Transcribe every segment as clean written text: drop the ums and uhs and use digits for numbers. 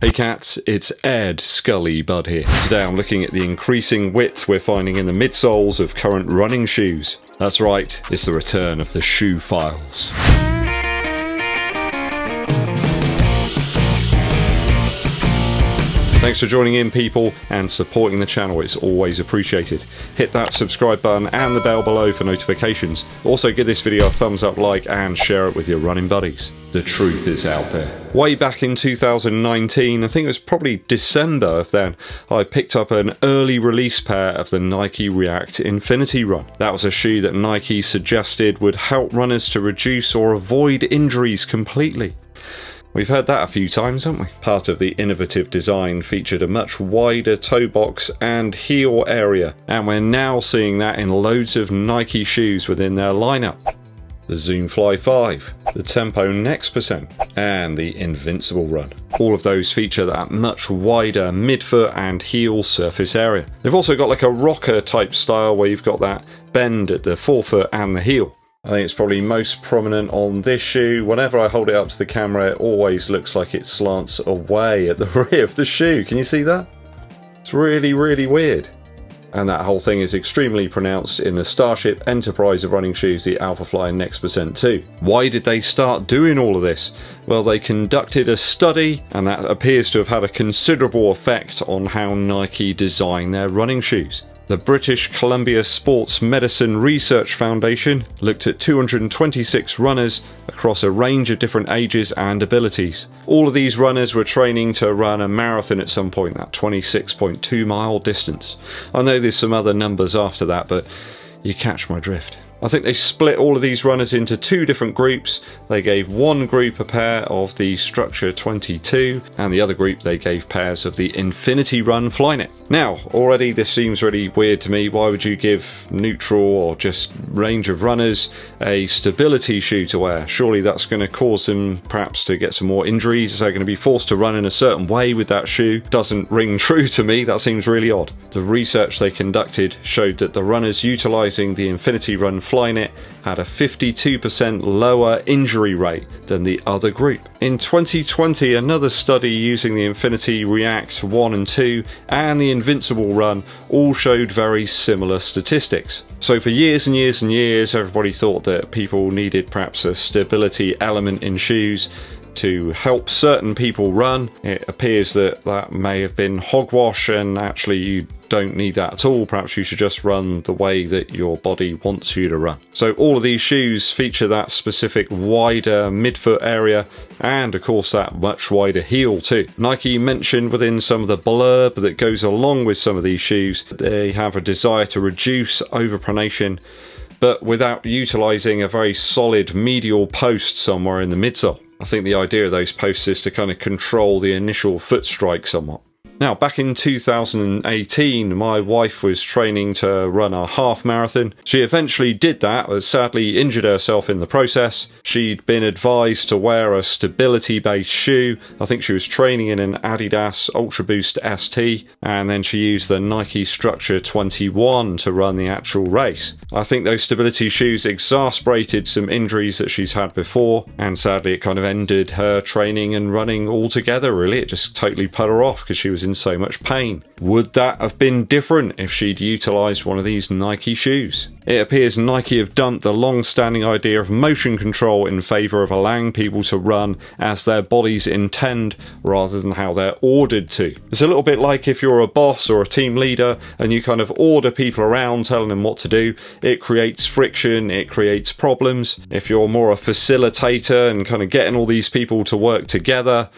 Hey cats, it's EDDBUD here. Today I'm looking at the increasing width we're finding in the midsoles of current running shoes. That's right, it's the return of the shoe files. Thanks for joining in, people, and supporting the channel. It's always appreciated. Hit that subscribe button and the bell below for notifications. Also give this video a thumbs up, like, and share it with your running buddies. The truth is out there. Way back in 2019, I think it was probably December of then, I picked up an early release pair of the Nike React Infinity Run. That was a shoe that Nike suggested would help runners to reduce or avoid injuries completely. We've heard that a few times, haven't we? Part of the innovative design featured a much wider toe box and heel area, and we're now seeing that in loads of Nike shoes within their lineup. The Zoom Fly 5, the Tempo Next Percent, and the Invincible Run. All of those feature that much wider midfoot and heel surface area. They've also got like a rocker type style where you've got that bend at the forefoot and the heel. I think it's probably most prominent on this shoe. Whenever I hold it up to the camera, it always looks like it slants away at the rear of the shoe. Can you see that? It's really, really weird. And that whole thing is extremely pronounced in the Starship Enterprise of running shoes, the ALPHAFLY and Next Percent 2. Why did they start doing all of this? Well, they conducted a study, and that appears to have had a considerable effect on how Nike design their running shoes. The British Columbia Sports Medicine Research Foundation looked at 226 runners across a range of different ages and abilities. All of these runners were training to run a marathon at some point, that 26.2 mile distance. I know there's some other numbers after that, but you catch my drift. I think they split all of these runners into two different groups. They gave one group a pair of the Structure 22 and the other group they gave pairs of the Infinity Run Flyknit. Now, already this seems really weird to me. Why would you give neutral or just range of runners a stability shoe to wear? Surely that's going to cause them perhaps to get some more injuries. They're going to be forced to run in a certain way with that shoe. Doesn't ring true to me. That seems really odd. The research they conducted showed that the runners utilising the Infinity Run Flyknit had a 52% lower injury rate than the other group. In 2020, another study using the Infinity React 1 and 2 and the Invincible Run all showed very similar statistics. So for years and years and years, everybody thought that people needed perhaps a stability element in shoes to help certain people run. It appears that that may have been hogwash, and actually you don't need that at all. Perhaps you should just run the way that your body wants you to run. So all of these shoes feature that specific wider midfoot area, and of course that much wider heel too. Nike mentioned within some of the blurb that goes along with some of these shoes that they have a desire to reduce overpronation, but without utilising a very solid medial post somewhere in the midsole. I think the idea of those posts is to kind of control the initial foot strike somewhat. Now, back in 2018, my wife was training to run a half marathon. She eventually did that, but sadly injured herself in the process. She'd been advised to wear a stability-based shoe. I think she was training in an ADIDAS Ultra Boost ST, and then she used the Nike Structure 21 to run the actual race. I think those stability shoes exacerbated some injuries that she's had before, and sadly it kind of ended her training and running altogether, really. It just totally put her off because she was in so much pain. Would that have been different if she'd utilised one of these Nike shoes? It appears Nike have dumped the long-standing idea of motion control in favour of allowing people to run as their bodies intend rather than how they're ordered to. It's a little bit like if you're a boss or a team leader and you kind of order people around telling them what to do. It creates friction, it creates problems. If you're more a facilitator and kind of getting all these people to work together,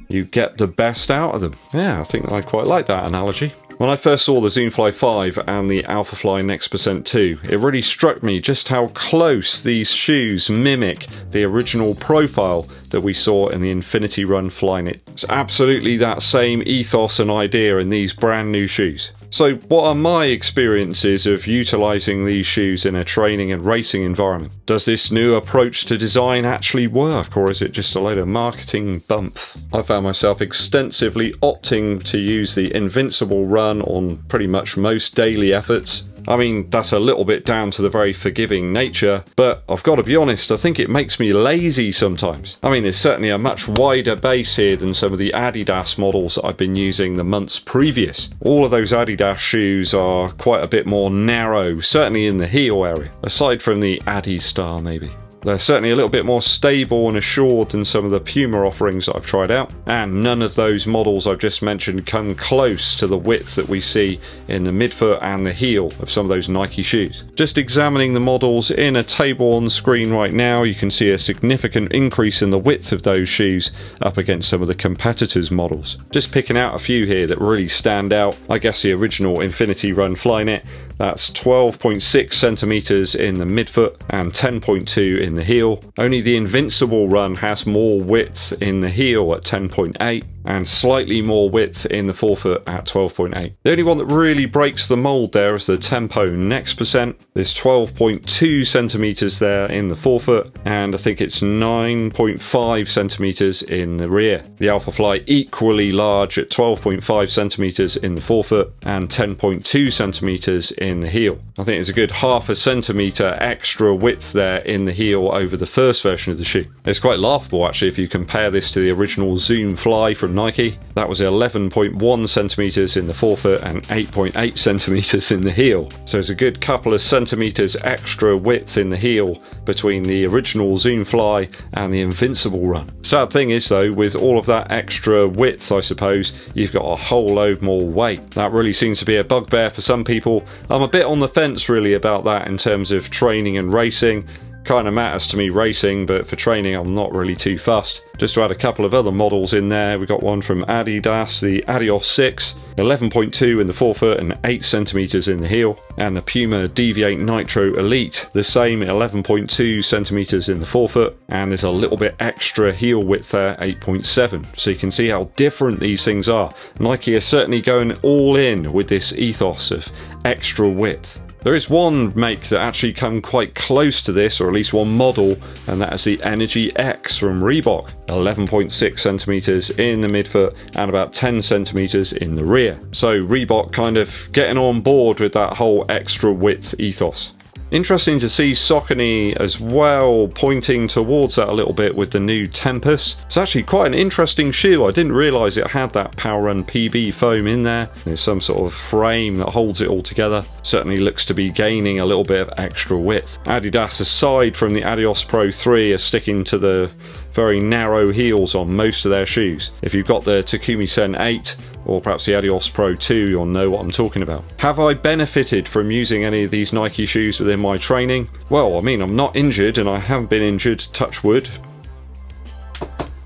you get the best out of them. Yeah, I think I quite like that analogy. When I first saw the Zoom Fly 5 and the ALPHAFLY Next Percent 2, it really struck me just how close these shoes mimic the original profile that we saw in the Infinity Run Flyknit. It's absolutely that same ethos and idea in these brand new shoes. So what are my experiences of utilising these shoes in a training and racing environment? Does this new approach to design actually work, or is it just a load of marketing bump? I found myself extensively opting to use the Invincible Run on pretty much most daily efforts. I mean, that's a little bit down to the very forgiving nature, but I've got to be honest, I think it makes me lazy sometimes. I mean, there's certainly a much wider base here than some of the ADIDAS models that I've been using the months previous. All of those ADIDAS shoes are quite a bit more narrow, certainly in the heel area, aside from the ADIZERO maybe. They're certainly a little bit more stable and assured than some of the PUMA offerings that I've tried out, and none of those models I've just mentioned come close to the width that we see in the midfoot and the heel of some of those Nike shoes. Just examining the models in a table on the screen right now, you can see a significant increase in the width of those shoes up against some of the competitors' models. Just picking out a few here that really stand out. I guess the original Infinity Run Flyknit, that's 12.6 centimeters in the midfoot and 10.2 in the heel. Only the Invincible Run has more width in the heel at 10.8 and slightly more width in the forefoot at 12.8. The only one that really breaks the mold there is the Tempo Next Percent. There's 12.2 centimeters there in the forefoot, and I think it's 9.5 centimeters in the rear. The ALPHAFLY equally large at 12.5 centimeters in the forefoot and 10.2 centimeters in the heel. I think there's a good half a centimeter extra width there in the heel over the first version of the shoe. It's quite laughable actually if you compare this to the original Zoom Fly from Nike. That was 11.1 centimeters in the forefoot and 8.8 centimeters in the heel. So it's a good couple of centimeters extra width in the heel between the original Zoom Fly and the Invincible Run. Sad thing is though, with all of that extra width, I suppose, you've got a whole load more weight. That really seems to be a bugbear for some people. I'm a bit on the fence really about that in terms of training and racing. Kind of matters to me racing, but for training I'm not really too fussed. Just to add a couple of other models in there, we got one from ADIDAS, the ADIOS 6, 11.2 in the forefoot and 8 centimeters in the heel, and the PUMA DEVIATE NITRO Elite, the same 11.2 centimeters in the forefoot, and there's a little bit extra heel width there, 8.7. So you can see how different these things are. Nike are certainly going all in with this ethos of extra width. There is one make that actually come quite close to this, or at least one model, and that is the Energy X from Reebok. 11.6 centimeters in the midfoot and about 10 centimeters in the rear. So Reebok kind of getting on board with that whole extra width ethos. Interesting to see Saucony as well pointing towards that a little bit with the new Tempest. It's actually quite an interesting shoe. I didn't realise it had that Power Run PB foam in there. There's some sort of frame that holds it all together. Certainly looks to be gaining a little bit of extra width. Adidas, aside from the Adios Pro 3, are sticking to the very narrow heels on most of their shoes. If you've got the Takumi Sen 8 or perhaps the Adios Pro 2, you'll know what I'm talking about. Have I benefited from using any of these Nike shoes within my training? Well, I mean, I'm not injured, and I haven't been injured, touch wood,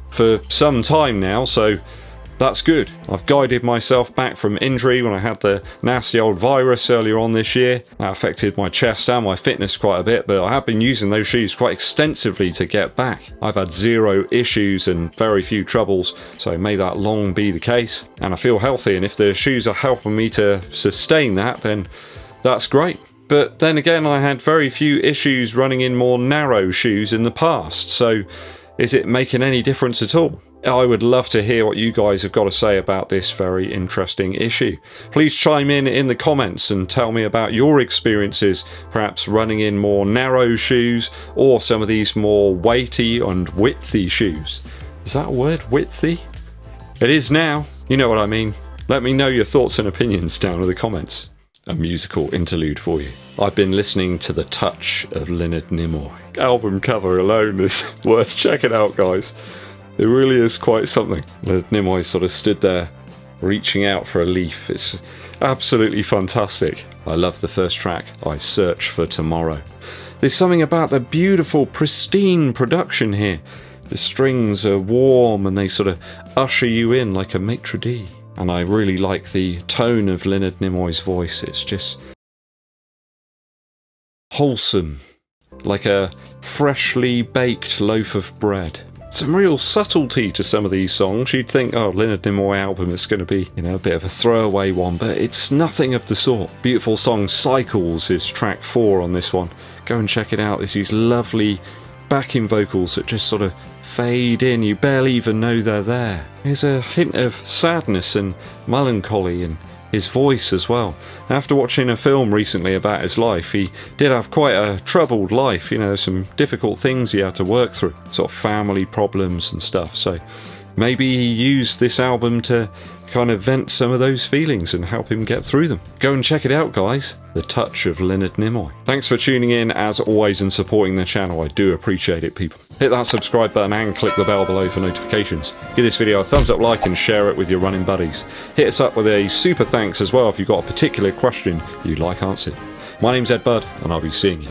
for some time now, so that's good. I've guided myself back from injury when I had the nasty old virus earlier on this year. That affected my chest and my fitness quite a bit, but I have been using those shoes quite extensively to get back. I've had zero issues and very few troubles, so may that long be the case. And I feel healthy, and if the shoes are helping me to sustain that, then that's great. But then again, I had very few issues running in more narrow shoes in the past, so is it making any difference at all? I would love to hear what you guys have got to say about this very interesting issue. Please chime in the comments and tell me about your experiences, perhaps running in more narrow shoes or some of these more weighty and widthy shoes. Is that a word, widthy? It is now. You know what I mean. Let me know your thoughts and opinions down in the comments. A musical interlude for you. I've been listening to The Touch of Leonard Nimoy. Album cover alone is worth checking out, guys. It really is quite something. Leonard Nimoy sort of stood there reaching out for a leaf. It's absolutely fantastic. I love the first track, I Search for Tomorrow. There's something about the beautiful, pristine production here. The strings are warm and they sort of usher you in like a maitre d'. And I really like the tone of Leonard Nimoy's voice. It's just wholesome, like a freshly baked loaf of bread. Some real subtlety to some of these songs. You'd think, oh, Leonard Nimoy album is going to be, you know, a bit of a throwaway one, but it's nothing of the sort. Beautiful song Cycles is track 4 on this one. Go and check it out. There's these lovely backing vocals that just sort of fade in. You barely even know they're there. There's a hint of sadness and melancholy and his voice as well. After watching a film recently about his life, he did have quite a troubled life, you know, some difficult things he had to work through, sort of family problems and stuff. So maybe he used this album to kind of vent some of those feelings and help him get through them. Go and check it out, guys. The Touch of Leonard Nimoy. Thanks for tuning in as always and supporting the channel. I do appreciate it, people. Hit that subscribe button and click the bell below for notifications. Give this video a thumbs up, like, and share it with your running buddies. Hit us up with a super thanks as well if you've got a particular question you'd like answered. My name's EDDBUD, and I'll be seeing you